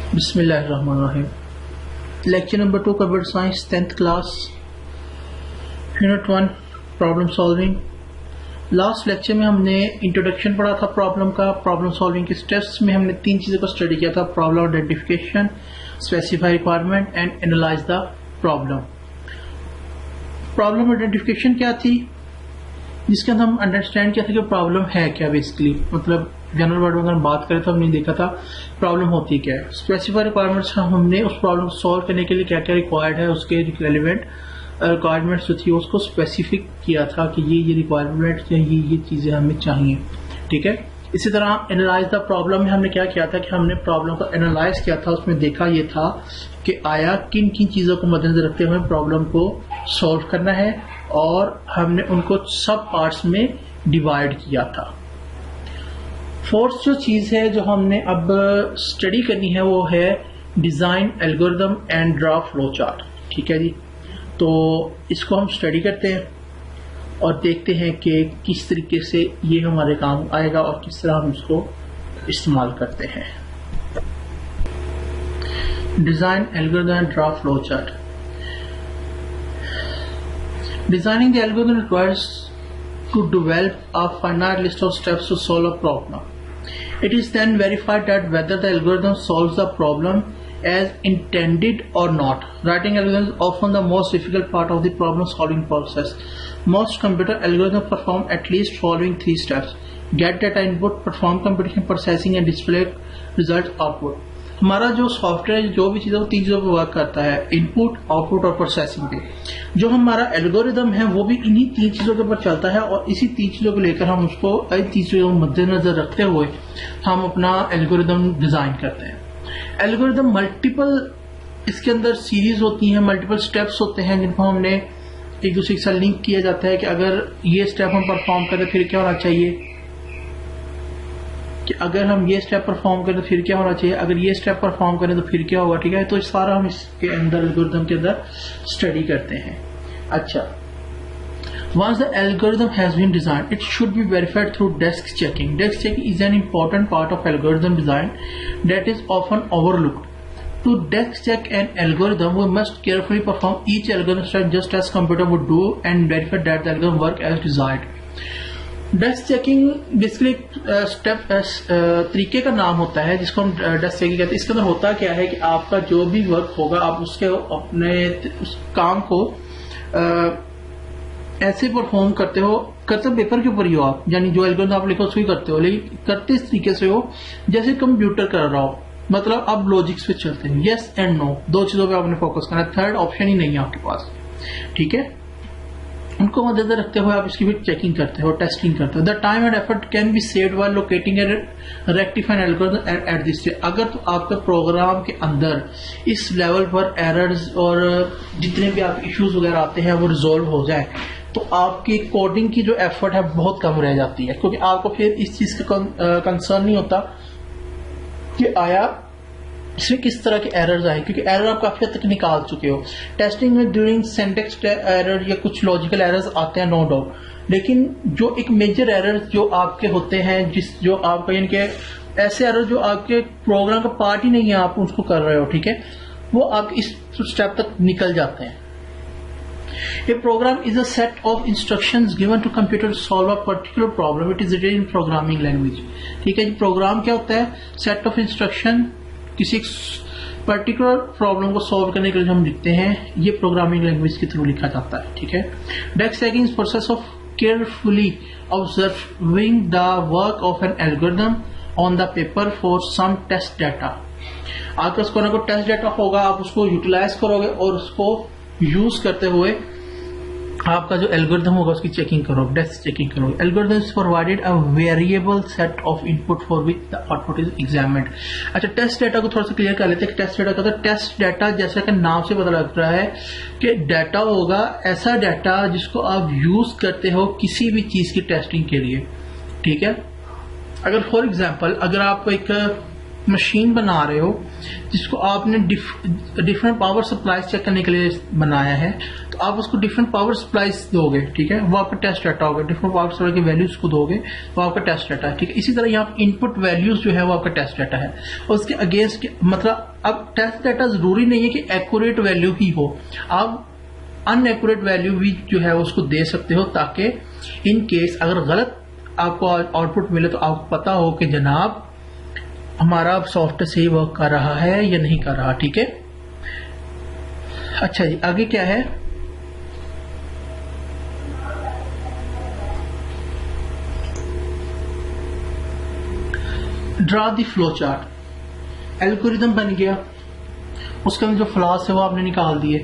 बिस्मिल्लाहिर्रहमानिर्रहीम। Lecture number 2 computer science 10th class unit 1 problem solving. Last lecture में हमने introduction पढ़ा था प्रॉब्लम का। प्रॉब्लम सॉल्विंग के स्टेप्स में हमने 3 चीज़ों को स्टडी किया था: problem identification, specify requirement and analyse the problem. Problem identification क्या थी, जिसके अंदर हम अंडरस्टैंड किया था कि प्रॉब्लम है क्या। बेसिकली मतलब जनरल वर्ड में अगर हम बात करें तो हमने देखा था प्रॉब्लम होती क्या है। स्पेसिफाई रिक्वायरमेंट्स हमने उस प्रॉब्लम को सॉल्व करने के लिए क्या क्या रिक्वायर्ड है, उसके रेलिवेंट रिक्वायरमेंट्स जो थी उसको स्पेसिफिक किया था कि ये रिक्वायरमेंट्स या ये चीज़ें हमें चाहिए। ठीक है। इसी तरह एनालाइज द प्रॉब्लम में हमने क्या किया था कि हमने प्रॉब्लम को एनालाइज किया था। उसमें देखा ये था कि आया किन किन चीज़ों को मद्देनजर रखते हुए प्रॉब्लम को सॉल्व करना है, और हमने उनको सब पार्ट्स में डिवाइड किया था। फोर्थ जो चीज़ है जो हमने अब स्टडी करनी है वो है design algorithm and draw flow chart. ठीक है जी, तो इसको हम स्टडी करते हैं और देखते हैं कि किस तरीके से ये हमारे काम आएगा और किस तरह हम इसको इस्तेमाल करते हैं। Design algorithm and draw flow chart. Designing the algorithm requires to develop a finite list of steps to solve a problem. It is then verified that whether the algorithm solves the problem as intended or not. Writing algorithms is often the most difficult part of the problem solving process. Most computer algorithms perform at least following 3 steps: get data input, perform computation, processing and display result output. हमारा जो software जो भी चीज़ है वो 3 चीज़ों पर work करता है: इनपुट, आउटपुट और प्रोसेसिंग पे। जो हमारा एल्गोरिदम है वो भी इन्हीं 3 चीज़ों के ऊपर चलता है, और इसी 3 चीज़ों को लेकर हम उसको इन 3 चीज़ों को मद्देनजर रखते हुए हम अपना एल्गोरिदम डिज़ाइन करते हैं। एल्गोरिदम मल्टीपल, इसके अंदर सीरीज होती हैं, मल्टीपल स्टेप्स होते हैं जिनको हमने एक दूसरे के साथ लिंक किया जाता है कि अगर ये स्टेप हम परफॉर्म करें फिर क्या होना चाहिए, कि अगर हम ये स्टेप परफॉर्म करें तो फिर क्या होना चाहिए, अगर ये स्टेप परफॉर्म करें तो फिर क्या होगा। ठीक है, तो सारा हम इसके अंदर एल्गोरिदम के अंदर स्टडी करते हैं। अच्छा, once the algorithm has been designed, it should be verified through desk checking. Desk checking is an important part of algorithm design that is often overlooked. To desk check an algorithm, we must carefully perform each algorithm step just as computer would do and verify that the algorithm work as desired. Desk checking basically step तरीके का नाम होता है जिसको हम desk checking कहते हैं। इसके अंदर होता क्या है कि आपका जो भी वर्क होगा आप उसके अपने उस काम को ऐसे परफॉर्म करते हो, करते पेपर के ऊपर ही हो आप, यानी जो एल्गोरिथम आप लिखो उसको ही करते हो, लेकिन करते इस तरीके से हो जैसे कंप्यूटर कर रहा हो। मतलब आप लॉजिक्स पे चलते हैं, यस एंड नो, 2 चीजों पे आपने फोकस करना है, थर्ड ऑप्शन ही नहीं है आपके पास। ठीक है, उनको मद्देनजर रखते हुए आप इसकी भी चेकिंग करते हो, टेस्टिंग करते हो। The time and effort can be saved while locating and rectifying algorithm at this stage. अगर तो आपके प्रोग्राम के अंदर इस लेवल पर एरर्स और जितने भी आप इश्यूज वगैरह आते हैं वो रिजोल्व हो जाए तो आपकी कोडिंग की जो एफर्ट है बहुत कम रह जाती है, क्योंकि आपको फिर इस चीज का कंसर्न नहीं होता कि आया इसमें किस तरह के एरर्स आए, क्योंकि एरर आप काफी हद तक निकाल चुके हो। टेस्टिंग में ड्यूरिंग सिंटैक्स एरर या कुछ लॉजिकल एरर्स आते हैं, नो डाउट, लेकिन जो एक मेजर एरर जो आपके होते हैं, जो आपका यानी कि ऐसे एरर जो आपके प्रोग्राम का पार्ट ही नहीं है, आप उसको कर रहे हो, ठीक है, वो आप इस स्टेप तक निकल जाते हैं। A program is a set of instructions given to computer to solve a particular problem. It is written in programming language. ठीक है जी, प्रोग्राम क्या होता है? सेट ऑफ इंस्ट्रक्शन किसी पर्टिकुलर प्रॉब्लम को सॉल्व करने के लिए हम लिखते हैं, ये प्रोग्रामिंग लैंग्वेज के थ्रू लिखा जाता है। ठीक है, desk checking is process of carefully observing the work of an algorithm on the paper for some test data. आपके पास कोई टेस्ट डाटा होगा, आप उसको यूटिलाइज करोगे और उसको यूज करते हुए आपका जो एल्गोरिथम होगा उसकी चेकिंग करोगे, डेस्क चेकिंग करोगे। Algorithm is provided a variable set of input for which the output is examined. अच्छा, टेस्ट डाटा को थोड़ा सा क्लियर कर लेते हैं। टेस्ट डाटा का, तो टेस्ट डाटा जैसा कि नाम से पता लग रहा है कि डाटा होगा ऐसा डाटा जिसको आप यूज करते हो किसी भी चीज की टेस्टिंग के लिए। ठीक है, अगर फॉर एग्जाम्पल अगर आप एक मशीन बना रहे हो जिसको आपने डिफरेंट पावर सप्लाईज चेक करने के लिए बनाया है, तो आप उसको डिफरेंट पावर सप्लाईज दोगे, ठीक है, वो आपका टेस्ट डाटा होगा। डिफरेंट पावर सप्लाई की वैल्यूज को दोगे वो आपका टेस्ट डाटा है, ठीक है। इसी तरह यहाँ इनपुट वैल्यूज जो है वो आपका टेस्ट डाटा है, और उसके अगेंस्ट मतलब अब टेस्ट डाटा जरूरी नहीं है कि एक्यूरेट वैल्यू ही हो, आप अनएक्यूरेट वैल्यू भी जो है उसको दे सकते हो, ताकि इन केस अगर गलत आपको आउटपुट मिले तो आपको पता हो कि जनाब हमारा सॉफ्टवेयर सही वर्क कर रहा है या नहीं कर रहा, ठीक है। अच्छा जी, आगे क्या है, draw the flow chart. Algorithm बन गया, उसके अंदर जो फ्लॉस है वो आपने निकाल दिए,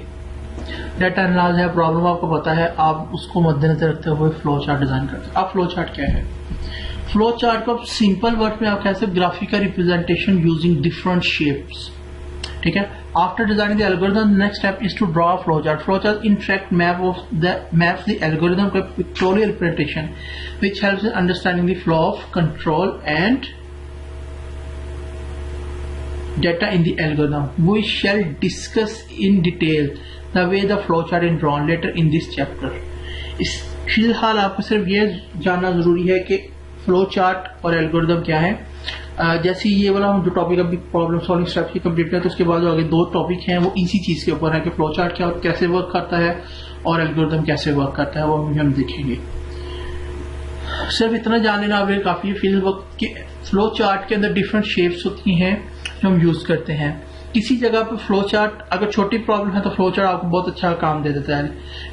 डाटा एनालिसिस है, प्रॉब्लम आपको पता है, आप उसको मद्देनजर रखते हुए फ्लो चार्ट डिजाइन करते हैं। अब फ्लो चार्ट क्या है? फ्लो चार्ट को सिंपल वर्ड में आप कह सकते graphical representation using different shapes, ठीक है। After designing the algorithm, next step is to draw flow chart. Flow chart in fact maps the algorithm to pictorial representation which helps in understanding the flow of control and data in the algorithm. We shall discuss in detail the way the flowchart is drawn later in this chapter. इस फिलहाल आपको सिर्फ ये जानना जरूरी है कि flow chart और एल्गोरिदम क्या है। जैसे ये वाला जो टॉपिक अभी प्रॉब्लम सॉल्विंग स्टेप्स की कंप्लीट है, तो उसके बाद जो आगे दो टॉपिक हैं वो इसी चीज के ऊपर है कि फ्लो चार्ट क्या कैसे वर्क करता है और एल्गोरिदम कैसे वर्क करता है, वो भी हम देखेंगे। सिर्फ इतना जान लेना आपके काफी है। फील्ड वर्क के फ्लो चार्ट के अंदर डिफरेंट शेप्स होती हैं जो हम यूज करते हैं। किसी जगह पर फ्लो चार्ट अगर छोटी प्रॉब्लम है तो फ्लो चार्ट आपको बहुत अच्छा काम दे देता है,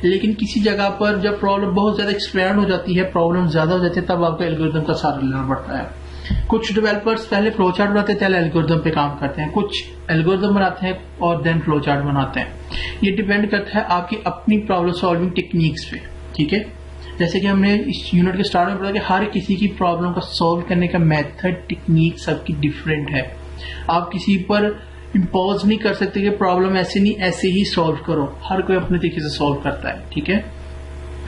लेकिन किसी जगह पर जब प्रॉब्लम बहुत ज्यादा एक्सपेंड हो जाती है, प्रॉब्लम ज्यादा हो जाती है, तब आपको एल्गोरिदम का सहारा लेना पड़ता है। कुछ डेवलपर्स पहले फ्लो चार्ट बनाते हैं, एल्गोरिदम पे काम करते हैं, कुछ एल्गोरिदम बनाते हैं और देन फ्लो चार्ट बनाते हैं। ये डिपेंड करता है आपकी अपनी प्रॉब्लम सॉल्विंग टेक्निक्स पे, ठीक है। जैसे कि हमने इस यूनिट के स्टार्ट में पढ़ा कि हर किसी की प्रॉब्लम का सॉल्व करने का मेथड टेक्निक सबकी डिफरेंट है। आप किसी पर इम्पोज नहीं कर सकते कि प्रॉब्लम ऐसे नहीं ऐसे ही सॉल्व करो, हर कोई अपने तरीके से सॉल्व करता है, ठीक है,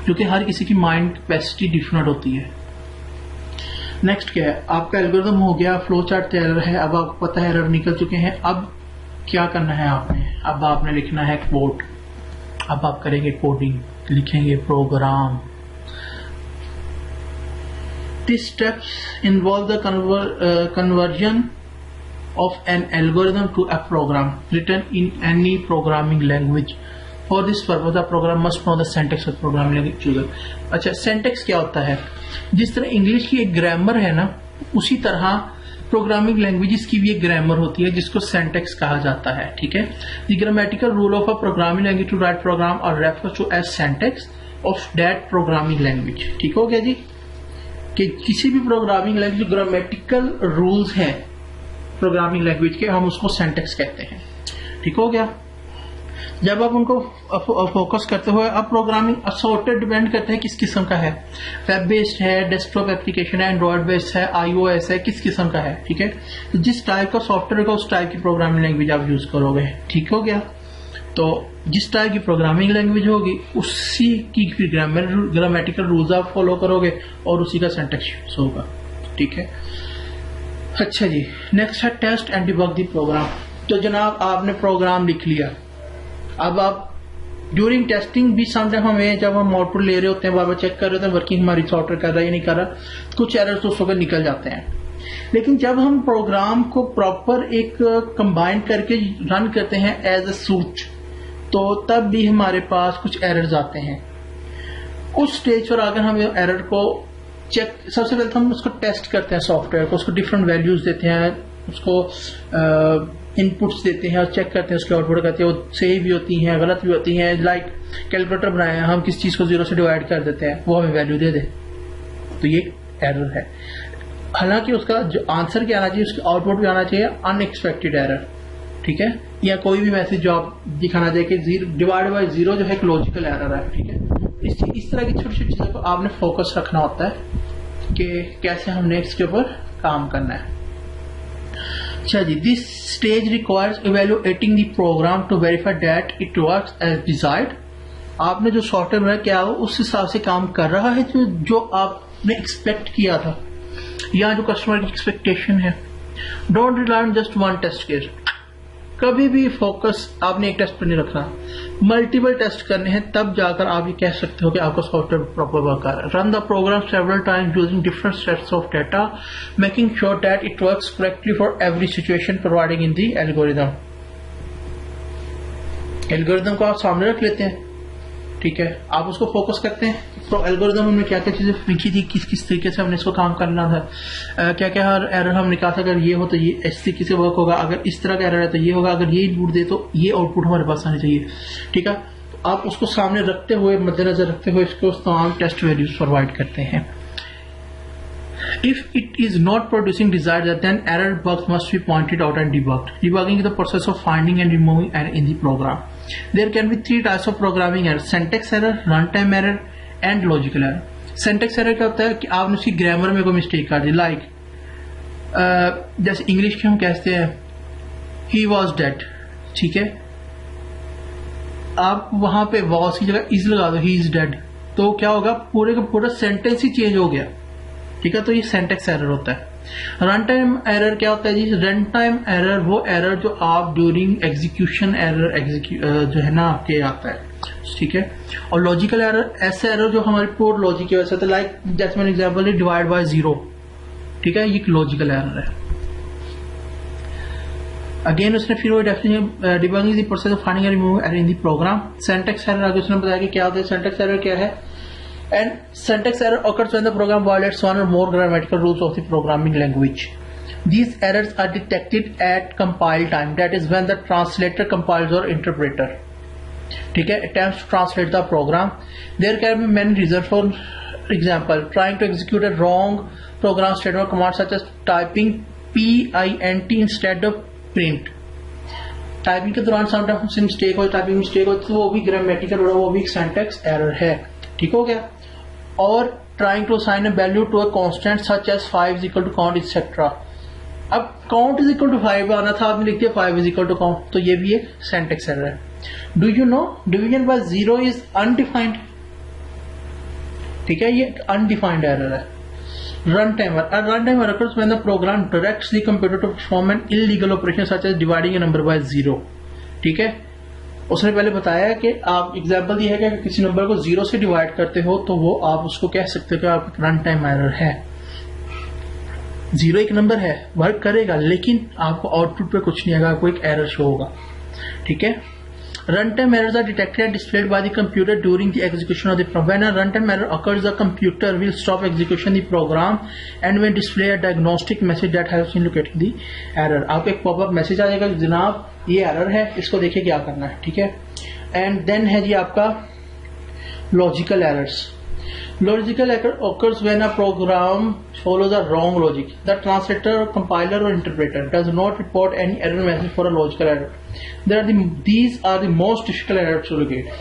क्योंकि हर किसी की माइंड कैपेसिटी डिफरेंट होती है। नेक्स्ट क्या है, आपका एल्गोरिदम हो गया, फ्लो चार्ट तैयार है, अब आपको पता है एरर निकल चुके हैं। अब क्या करना है आपने, अब आपने लिखना है कोड। अब आप करेंगे कोडिंग, लिखेंगे programme. These steps involve the conversion of an algorithm to a program written in any programming language. For this purpose, the program must know the syntax of programming language chosen. अच्छा, syntax क्या होता है? जिस तरह English की एक grammar है ना, उसी तरह प्रोग्रामिंग लैंग्वेजेस की भी एक ग्रामर होती है जिसको syntax कहा जाता है, ठीक है। The grammatical rule of a programming language to write program or refers to as syntax of that programming language. ठीक हो गया जी, कि किसी भी प्रोग्रामिंग लैंग्वेज ग्रामेटिकल रूल्स हैं प्रोग्रामिंग लैंग्वेज के, हम उसको सिंटैक्स कहते हैं, ठीक हो गया। जब आप उनको फोकस करते हुए, अब प्रोग्रामिंग सॉफ्टवेयर डिपेंड करते हैं किस किस्म का है, वेब बेस्ड है, डेस्कटॉप एप्लीकेशन है, एंड्रॉइड बेस्ड है, iOS है, किस किस्म का है, ठीक है। तो जिस टाइप का सॉफ्टवेयर का उस टाइप की प्रोग्रामिंग लैंग्वेज आप यूज करोगे, ठीक हो गया। तो जिस टाइप की प्रोग्रामिंग लैंग्वेज होगी उसी की ग्रामेटिकल रूल्स आप फॉलो करोगे और उसी का सिंटैक्स यूज होगा, ठीक है। अच्छा जी, नेक्स्ट है test and debug the program. तो जनाब आपने प्रोग्राम लिख लिया, अब आप ड्यूरिंग टेस्टिंग भी समटाइम हमें जब हम आउटपुट ले रहे होते हैं, बाबा चेक कर रहे होते हैं वर्किंग हमारी सॉफ्टवेयर कर रहा है या नहीं कर रहा, कुछ एरर्स तो उसको निकल जाते हैं। लेकिन जब हम प्रोग्राम को प्रॉपर एक कंबाइन करके रन करते हैं एज अ सूट, तो तब भी हमारे पास कुछ एरर्स आते हैं। उस स्टेज पर अगर हम एरर को चेक, सबसे पहले तो हम उसको टेस्ट करते हैं सॉफ्टवेयर को, उसको डिफरेंट वैल्यूज देते हैं, उसको इनपुट्स देते हैं और चेक करते हैं उसके आउटपुट करते हैं, वो सही भी होती हैं गलत भी होती हैं। लाइक कैलकुलेटर बनाए हैं, हम किस चीज को 0 से डिवाइड कर देते हैं, वो हमें वैल्यू दे दे, तो ये एरर है। हालांकि उसका जो आंसर क्या आना चाहिए, उसका आउटपुट भी आना चाहिए अनएक्सपेक्टेड एरर, ठीक है, या कोई भी मैसेज जो आप दिखाना चाहिए कि डिवाइड बाय 0 जो है एक लॉजिकल एरर है, ठीक है। इस तरह की छोटी छोटी चीजों को आपने फोकस रखना होता है कि कैसे हमने इसके ऊपर काम करना है। अच्छा जी, this stage requires evaluating the program to verify that it works as desired. आपने जो सॉफ्टवेयर बनाया क्या वो उस हिसाब से काम कर रहा है जो आपने एक्सपेक्ट किया था, या जो कस्टमर की एक्सपेक्टेशन है, don't rely on just one test case. कभी भी फोकस आपने एक टेस्ट पर नहीं रखना, मल्टीपल टेस्ट करने हैं, तब जाकर आप ये कह सकते हो कि आपका सॉफ्टवेयर प्रॉपर वर्क कर रहा है। Run the program several times using different sets of data, making sure that it works correctly for every situation providing in the algorithm. Algorithm को आप सामने रख लेते हैं, ठीक है, आप उसको फोकस करते हैं। तो एल्गोरिदम हमने क्या क्या चीजें लिखी थी, किस किस तरीके से हमने इसको काम करना था, क्या क्या हर एरर हमने कहा था, अगर ये हो तो ये इस तरीके से वर्क होगा, अगर इस तरह का एरर है तो ये होगा, अगर ये इनपुट दे तो ये आउटपुट हमारे पास आनी चाहिए, ठीक है। तो आप उसको सामने रखते हुए, मद्देनजर रखते हुए इसको तमाम टेस्ट वैल्यूज प्रोवाइड करते हैं। If it is not producing desired result, then error bugs must be pointed out and debugged. Debugging is the process of finding and removing error in the program. There can be three types of programming error: syntax error, runtime error, and logical error. Syntax error क्या होता है कि आपने उसकी grammar में कोई mistake कर दी, like जैसे इंग्लिश के हम कहते हैं he was dead, ठीक है, आप वहां पे was की जगह is लगा दो, he is dead, तो क्या होगा, पूरे का पूरा सेंटेंस ही चेंज हो गया, ठीक है। तो ये सिंटैक्स एरर होता है। रन टाइम एरर क्या होता है जी? रन टाइम एरर वो एरर जो आप ड्यूरिंग एग्जीक्यूशन एरर जो है ना आपके आता है, ठीक है। और लॉजिकल एरर ऐसे एरर जो हमारी पोर लॉजिक की वजह से, लाइक जैसे मैंने एग्जांपल दी डिवाइड बाय 0, ठीक है, ये लॉजिकल एरर है। अगेन उसने फिर वो definition debugging the process of finding and removing error in the program. Syntax error आगे उसने बताया कि क्या होता है, सिंटैक्स एरर क्या है। And syntax error occurs when the program violates one or more grammatical rules of the programming language. These errors are detected at compile time, that is when the translator compiles or interpreter, ठीक है, attempts to translate the program. There can be many reasons. For example, trying to execute a wrong program statement or command such as typing PINT instead of print. Typing के दौरान sometimes mistake हो, typing mistake हो तो वो भी grammatical और वो भी सिंटैक्स एरर है, ठीक हो गया। और trying to assign a value to a constant such as 5 is equal to count etcetera. अब काउंट इज इक्वल टू 5 आना था, आपने लिख दिया 5 इज इक्वल टू काउंट, तो ये भी एक सिंटैक्स एरर है। Do you know division bye 0 is undefined, ठीक है, ये अनडिफाइंड एरर है। Run timer, a runtime error occurs when the program directs the computer to perform an illegal operation such as dividing a number by 0, ठीक है। उसने पहले बताया कि आप एग्जाम्पल दिया है कि किसी नंबर को 0 से डिवाइड करते हो तो वो आप उसको कह सकते हो कि आपका रन टाइम एरर है। 0 एक नंबर है, वर्क करेगा, लेकिन आपको आउटपुट पे कुछ नहीं आएगा, आपको एक एरर शो होगा, ठीक है। Runtime errors are detected and displayed by the computer during the execution of the program. When a runtime error occurs, the computer will stop execution of the program and will display a diagnostic message that helps in locating the error. आपको एक popup message आ जाएगा, जनाब ये error है, इसको देखिए क्या करना है, ठीक है। एंड देन है जी आपका logical errors. Logical error occurs when a program follows a wrong logic. The translator, compiler, or interpreter does not report any error message for a logical error. These are the most difficult errors to locate.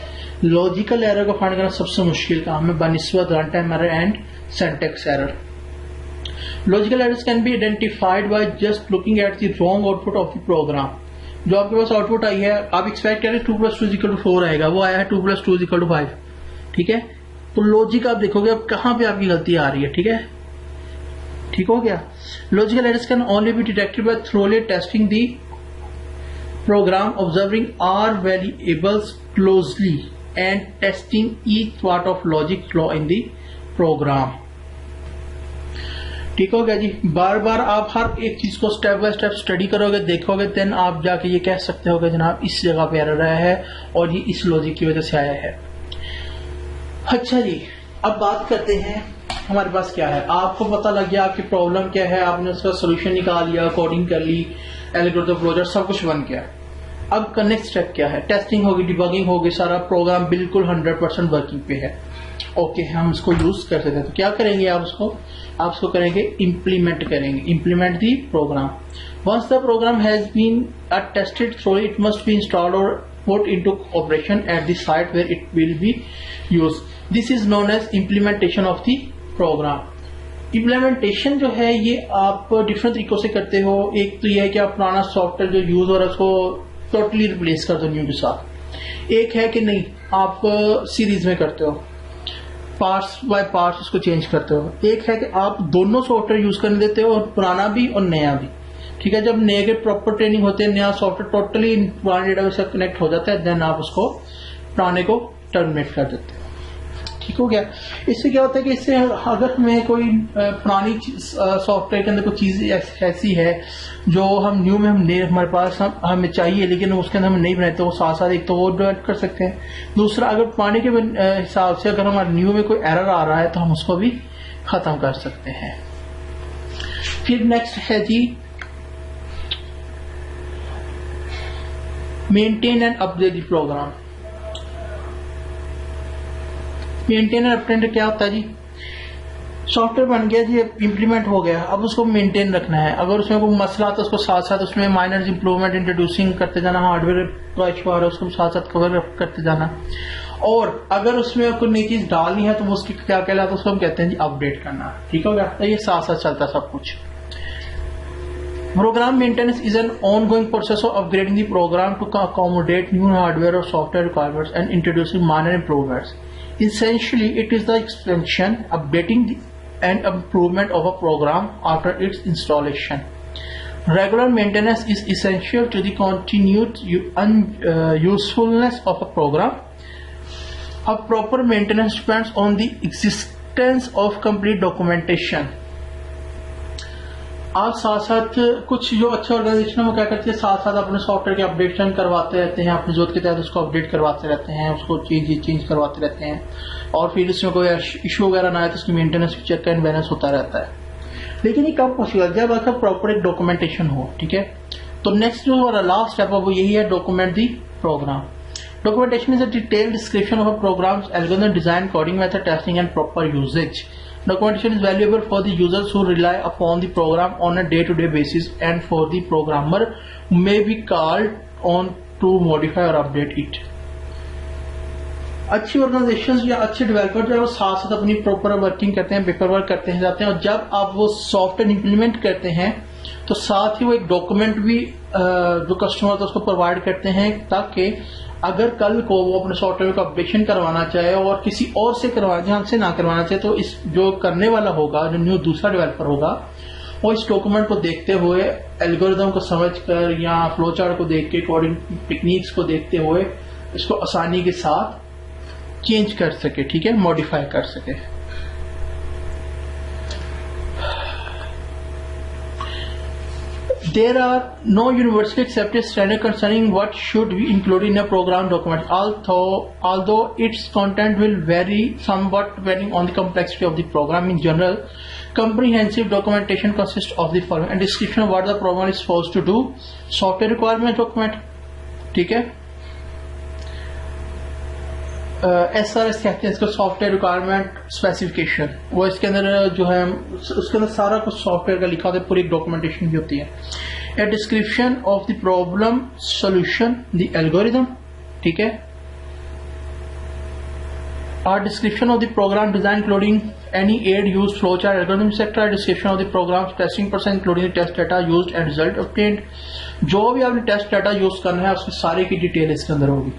Logical error को find करना सबसे मुश्किल काम है बनिस्बत runtime error and syntax error. Logical errors can be identified by just looking at the wrong output of the program. जो आपके पास output I है, आप एक्सपेक्ट करें 2 + 2 = 4 आएगा, वो आया है 2 + 2 = 5, ठीक है। तो लॉजिक आप देखोगे अब कहां पे आपकी गलती आ रही है, ठीक है, ठीक हो गया। Logical errors can only be detected by thoroughly testing the program, observing are variables closely and testing each part of logic flow in the program, ठीक हो गया जी। बार बार आप हर एक चीज को स्टेप बाय स्टेप स्टडी करोगे, देखोगे, देन आप जाके ये कह सकते हो जनाब इस जगह पे एरर आया है और ये इस लॉजिक की वजह से आया है। अच्छा जी, अब बात करते हैं हमारे पास क्या है। आपको पता लग गया आपकी प्रॉब्लम क्या है, आपने उसका सोल्यूशन निकाल लिया, कोडिंग कर ली, एल्गोरिथम क्लोजर सब कुछ बन गया। अब का नेक्स्ट स्टेप क्या है? टेस्टिंग होगी, डिबगिंग होगी, सारा प्रोग्राम बिल्कुल 100% वर्किंग पे है, ओके, हम इसको यूज कर सकते हैं। तो क्या करेंगे आप उसको करेंगे इम्प्लीमेंट करेंगे, implement the program. Once the program has been tested thoroughly, it must be installed और put into operation at the site where it will be used. This is known as implementation of the program. Implementation जो है ये आप different तरीकों से करते हो। एक तो ये है कि आप पुराना सॉफ्टवेयर जो यूज हो रहा है उसको टोटली रिप्लेस कर दो न्यू के साथ। एक है कि नहीं, आप सीरीज में करते हो, पार्ट्स बाय पार्ट्स उसको चेंज करते हो। एक है कि आप दोनों सॉफ्टवेयर यूज करने देते हो, और पुराना भी और नया भी। ठीक है, जब नए के प्रॉपर ट्रेनिंग होती है, नया सॉफ्टवेयर टोटली पुराने डेटाबेस से कनेक्ट हो जाता है, देन आप उसको पुराने को टर्मिनेट कर देते हैं। ठीक हो गया। इससे क्या होता है कि इससे अगर हमें कोई पुरानी सॉफ्टवेयर के अंदर कोई चीज ऐसी है जो हम न्यू में हमारे पास हमें चाहिए लेकिन उसके अंदर हम नहीं बनाए, तो वो साथ साथ एक तो वो डेवलप कर सकते हैं, दूसरा अगर पुराने के हिसाब से अगर हमारे न्यू में कोई एरर आ रहा है तो हम उसको भी खत्म कर सकते हैं। फिर नेक्स्ट है G maintain and update the program. Maintain and update क्या होता है जी? सॉफ्टवेयर बन गया जी, इंप्लीमेंट हो गया, अब उसको मेंटेन रखना है। अगर उसमें कोई मसला तो उसको साथ साथ उसमें माइनर इंप्रूवमेंट इंट्रोड्यूसिंग करते जाना, हार्डवेयर का इशू आ रहा है उसको साथ साथ कवर करते जाना, और अगर उसमें कोई नई चीज डालनी है तो वो उसकी क्या कहलाता है, उसको हम कहते हैं जी अपडेट करना। ठीक हो गया, तो ये साथ साथ चलता सब कुछ। Program maintenance is an ongoing process of upgrading the program to accommodate new hardware or software requirements and introducing minor improvements. Essentially, it is the expansion, updating and improvement of a program after its installation. Regular maintenance is essential to the continued usefulness of a program. A proper maintenance depends on the existence of complete documentation. आप साथ साथ कुछ जो अच्छे organisation है वो क्या करते हैं, साथ साथ अपने सॉफ्टवेयर के अपडेशन करवाते रहते हैं, अपनी जरूरत के तहत उसको अपडेट करवाते रहते हैं, उसको चेंज करवाते रहते हैं, और फिर इसमें कोई इशू वगैरह ना आए तो उसकी मेंटेनेंस चेक एंड बैलेंस होता रहता है। लेकिन ये कब पॉसिबल, जब आपका प्रॉपर एक डॉक्यूमेंटेशन हो। ठीक है, तो नेक्स्ट जो हमारा लास्ट स्टेप है वो यही है, document the program. Documentation is a detailed description of a program's algorithm, design, coding method, testing, and proper usage. Documentation is valuable for the users who rely upon the program on a day-to-day basis and for the programmer who may be called on to modify or update it. अच्छी organisation या अच्छे developer जो है वो साथ साथ अपनी proper working करते हैं, पेपर वर्क करते हैं जाते हैं, और जब आप वो सॉफ्टवेयर इंप्लीमेंट करते हैं तो साथ ही वो एक डॉक्यूमेंट भी जो कस्टमर होता है उसको प्रोवाइड करते हैं, ताकि अगर कल को वो अपने सॉफ्टवेयर का अपडेशन करवाना चाहे और किसी और से जहां से ना करवाना चाहे, तो इस जो करने वाला होगा, जो न्यू दूसरा डेवलपर होगा, वो इस डॉक्यूमेंट को देखते हुए, एल्गोरिथम को समझकर या फ्लो चार्ट को देख के, कोडिंग टेक्निक्स को देखते हुए इसको आसानी के साथ चेंज कर सके। ठीक है, मॉडिफाई कर सके। There are no universally accepted standards concerning what should be included in a program document, although its content will vary somewhat depending on the complexity of the program. In general, comprehensive documentation consists of the following: a description of what the program is supposed to do, software requirement document, ठीक है, SRS कहते हैं इसको, software requirement specification, वो इसके अंदर जो है उसके अंदर सारा कुछ सॉफ्टवेयर का लिखा होता है, पूरी डॉक्यूमेंटेशन भी होती है। A description of the problem solution, the algorithm, ठीक है, a description of the program design including any aid used, flowchart, algorithm, etc. A description of the program's testing process including the test data used and result obtained. जो भी आपने test data use करना है उसकी सारी की detail इसके अंदर होगी।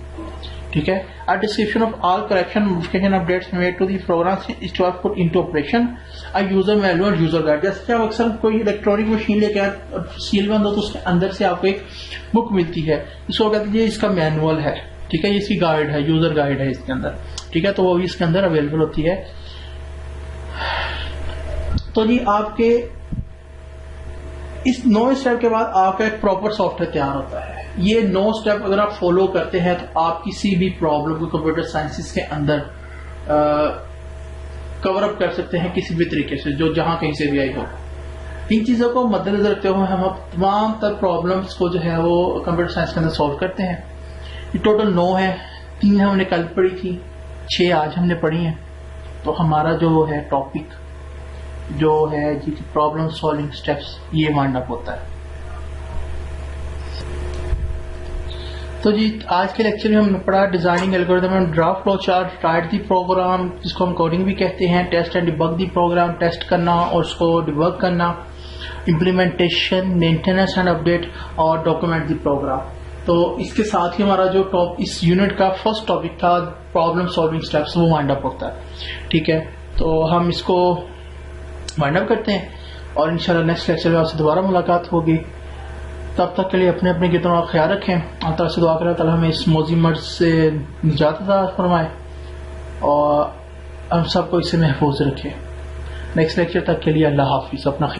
ठीक है, a description of all correction, modification, updates made to the program is to put into operation, a user manual और user guide। जैसे कि आप अक्सर कोई इलेक्ट्रॉनिक मशीन लेके आए और सील बंद हो तो उसके अंदर से आपको एक बुक मिलती है, इसको कहते हैं इसका मैनुअल है। ठीक है, इसकी गाइड है, यूजर गाइड है इसके अंदर। ठीक है, तो वो भी इसके अंदर अवेलेबल होती है। तो जी आपके इस 9 स्टेप के बाद आपका एक प्रॉपर सॉफ्टवेयर तैयार होता है। ये 9 स्टेप अगर आप फॉलो करते हैं तो आप किसी भी प्रॉब्लम को कंप्यूटर साइंसेस के अंदर कवर अप कर सकते हैं किसी भी तरीके से, जो जहां कहीं से भी आई हो। इन चीजों को मद्देनजर रखते हुए हम तमाम तर प्रॉब्लम्स को जो है वो कंप्यूटर साइंस के अंदर सॉल्व करते हैं। ये टोटल 9 है, 3 हमने कल पढ़ी थी, 6 आज हमने पढ़ी हैं। तो हमारा जो है टॉपिक जो है जी प्रॉब्लम सॉल्विंग स्टेप्स, ये वाइंड अप होता है। तो जी आज के लेक्चर में हमने पढ़ा designing algorithm and draft flow chart, write the program जिसको हम कोडिंग भी कहते हैं, test and debug the program, test करना और उसको डिबग करना, इम्प्लीमेंटेशन, मेंटेनेंस एंड अपडेट और डॉक्यूमेंट दी प्रोग्राम। तो इसके साथ ही हमारा जो इस यूनिट का फर्स्ट टॉपिक था प्रॉब्लम सॉल्विंग स्टेप्स, वो वाइंड अप होता है। ठीक है, तो हम इसको वाइंड अप करते हैं और इंशाल्लाह नेक्स्ट लेक्चर में आपसे दोबारा मुलाकात होगी। तब तक के लिए अपने अपने कितना ख्याल रखें। अल्लाह ताला से दुआ करें ताला हमें इस मौजी मर्ज से निजात अता फरमाए और हम सबको इससे महफूज रखे। नेक्स्ट लेक्चर तक के लिए अल्लाह हाफिज। अपना